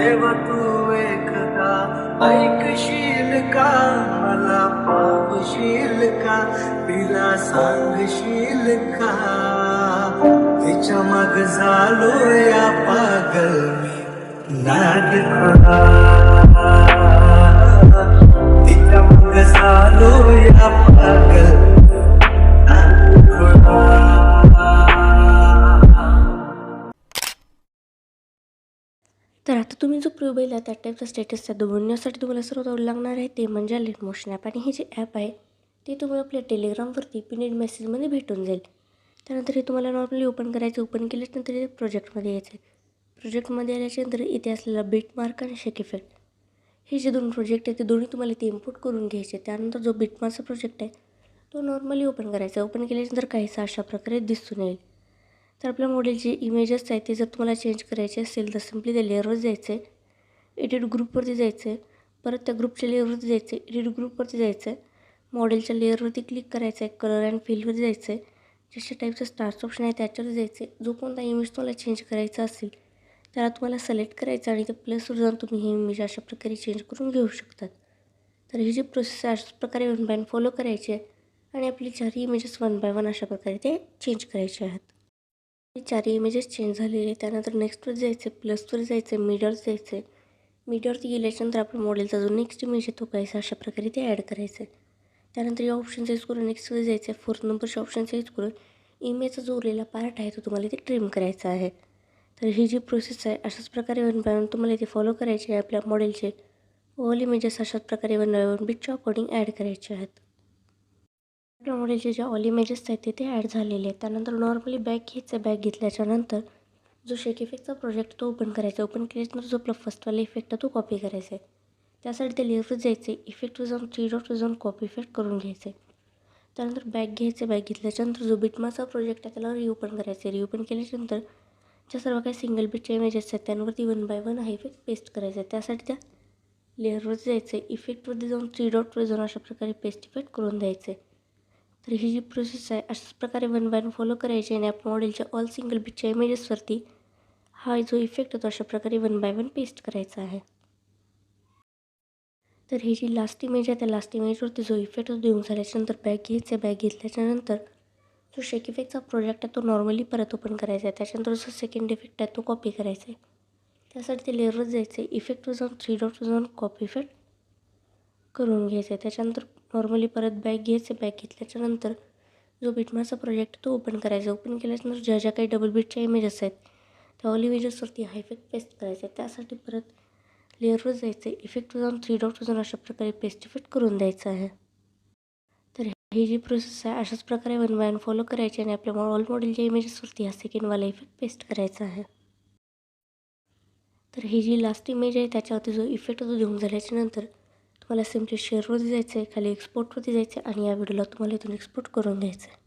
तेव्हा तू एकदा ऐकशील का, मला पावशील का, तिला सांगशील का, तिच्या मग झालो या पागल मी नाटका, तिच्या मग झालो या पागल नाटका. तर आता तुम्ही जो प्रूव्ह बघितला त्या टाईपचा स्टेटस त्या बनवण्यासाठी तुम्हाला सर्वात लागणार आहे ते म्हणजे लेट मोशन ॲप. आणि हे जे ॲप आहे ते तुम्हाला आपल्या टेलिग्रामवरती पिनेड मेसेजमध्ये भेटून जाईल. त्यानंतर हे तुम्हाला नॉर्मली ओपन करायचं. ओपन केल्याच्यानंतर हे प्रोजेक्टमध्ये यायचं. प्रोजेक्टमध्ये आल्याच्यानंतर इथे असलेला बिटमार्क आणि शेक इफेक्ट हे जे दोन प्रोजेक्ट आहेत ते दोन्ही तुम्हाला इथे इम्पोर्ट करून घ्यायचे. त्यानंतर जो बिटमार्कचा प्रोजेक्ट आहे तो नॉर्मली ओपन करायचा. ओपन केल्याच्यानंतर काहीसा अशा प्रकारे दिसून येईल. तर आपल्या मॉडेलचे इमेजेस आहेत ते जर तुम्हाला चेंज करायचे असेल तर सिम्पली त्या लेअरवर जायचं आहे, एडिट ग्रुपवरती जायचं आहे, परत त्या ग्रुपच्या लेअरवरती जायचं आहे, एडिट ग्रुपवरती जायचं आहे, मॉडेलच्या लेअरवरती क्लिक करायचं आहे, कलर अँड फिलवरती जायचं आहे, जशा टाईपचं स्टार्स ऑप्शन आहे त्याच्यावर जायचं आहे. जो कोणता इमेज तुम्हाला चेंज करायचा असेल त्याला तुम्हाला सिलेक्ट करायचं आणि त्या प्लेसवर जाऊन तुम्ही हे इमेज अशा प्रकारे चेंज करून घेऊ शकतात. तर ही जी प्रोसेस आहे अशाच प्रकारे वन बाय वन फॉलो करायची आहे आणि आपली चारही इमेजेस वन बाय वन अशा प्रकारे ते चेंज करायचे आहेत. चारही इमेजेस चेंज झालेले. त्यानंतर नेक्स्टवर जायचं आहे, प्लसवर जायचं आहे, मीडियावर जायचं आहे. मीडियावरती गेल्याच्यानंतर आपल्या मॉडेलचा जो नेक्स्ट इमेज आहे तो काहीसा अशा प्रकारे ते ॲड करायचं आहे. त्यानंतर या ऑप्शनचा यूज करून नेक्स्टवर जायचं आहे. 4th नंबरच्या ऑप्शनचा यूज करून इमेजचा जो उरलेला पार्ट आहे तो तुम्हाला इथे ट्रिम करायचा आहे. तर ही जी प्रोसेस आहे अशाच प्रकारे वन बाय वन तुम्हाला इथे फॉलो करायची आहे. आपल्या मॉडेलचे ऑल इमेजेस अशाच प्रकारे वन बाय वन बिटच्या अकॉर्डिंग ॲड करायचे आहेत. आपल्या मॉडेलचे जे ऑल इमेजेस आहेत ते ॲड झालेले आहेत. त्यानंतर नॉर्मली बॅक घ्यायचं. बॅक घेतल्याच्यानंतर जो शेक इफेक्टचा प्रोजेक्ट तो ओपन करायचा. ओपन केल्यानंतर जो आपला फर्स्टवाला इफेक्ट आहे तो कॉपी करायचा आहे. त्यासाठी त्या लेअरवर जायचं आहे, इफेक्टवर जाऊन 3 डॉटवर जाऊन कॉपी इफेक्ट करून घ्यायचं आहे. त्यानंतर बॅक घ्यायचं. बॅक घेतल्याच्यानंतर जो बिटमार्कचा प्रोजेक्ट आहे त्याला रिओपन करायचं आहे. रिओपन केल्याच्यानंतर ज्या सर्व काही सिंगल बिटचे इमेजेस आहेत त्यांवरती वन बाय वन हा इफेक्ट पेस्ट करायचा आहे. त्यासाठी त्या लेअरवर जायचं आहे, इफेक्टवरती जाऊन 3 डॉटवर जाऊन अशा प्रकारे पेस्ट इफेक्ट करून द्यायचं आहे. तर ही जी प्रोसेस आहे अशाच प्रकारे वन बाय वन फॉलो करायची आणि आपल्या मॉडेलच्या ऑल सिंगल बिटच्या इमेजेसवरती हा जो इफेक्ट होतो अशा प्रकारे वन बाय वन पेस्ट करायचा आहे. तर ही जी लास्ट इमेज आहे त्या लास्ट इमेजवरती जो इफेक्ट होतो देऊन झाल्याच्यानंतर बॅक घ्यायचं. बॅक घेतल्याच्यानंतर जो शेक इफेक्टचा प्रोजेक्ट आहे तो नॉर्मली परत ओपन करायचा आहे. त्याच्यानंतर जो सेकंड इफेक्ट आहे तो कॉपी करायचा आहे. त्यासाठी ते लेअरवर जायचं आहे, इफेक्टवर जाऊन 3 डॉटवर जाऊन कॉपी इफेक्ट करून घ्यायचं आहे. त्याच्यानंतर नॉर्मली परत बॅक घ्यायचं. बॅक घेतल्याच्यानंतर जो बिटमार्कचा प्रोजेक्ट तो ओपन करायचा. ओपन केल्याच्यानंतर ज्या ज्या काही डबल बिटच्या इमेजेस आहेत त्या ऑल इमेजेसवरती हा इफेक्ट पेस्ट करायचा आहे. त्यासाठी परत लेअरवर जायचं आहे, इफेक्टवर जाऊन 3 डॉटवर जाऊन अशा प्रकारे पेस्ट इफेक्ट करून द्यायचं आहे. तर ही जी प्रोसेस आहे अशाच प्रकारे वन बाय वन फॉलो करायची आणि आपल्या ऑल मॉडेलच्या इमेजेसवरती हा सेकंडवाला इफेक्ट पेस्ट करायचा आहे. तर ही जी लास्ट इमेज आहे त्याच्यावरती जो इफेक्ट तो देऊन झाल्याच्यानंतर तुम्हाला सिम्पली शेअरवरती जायचं आहे, खाली एक्सपोर्टवरती जायचं आहे आणि या व्हिडिओला तुम्हाला इथून एक्सपोर्ट करून घ्यायचं आहे.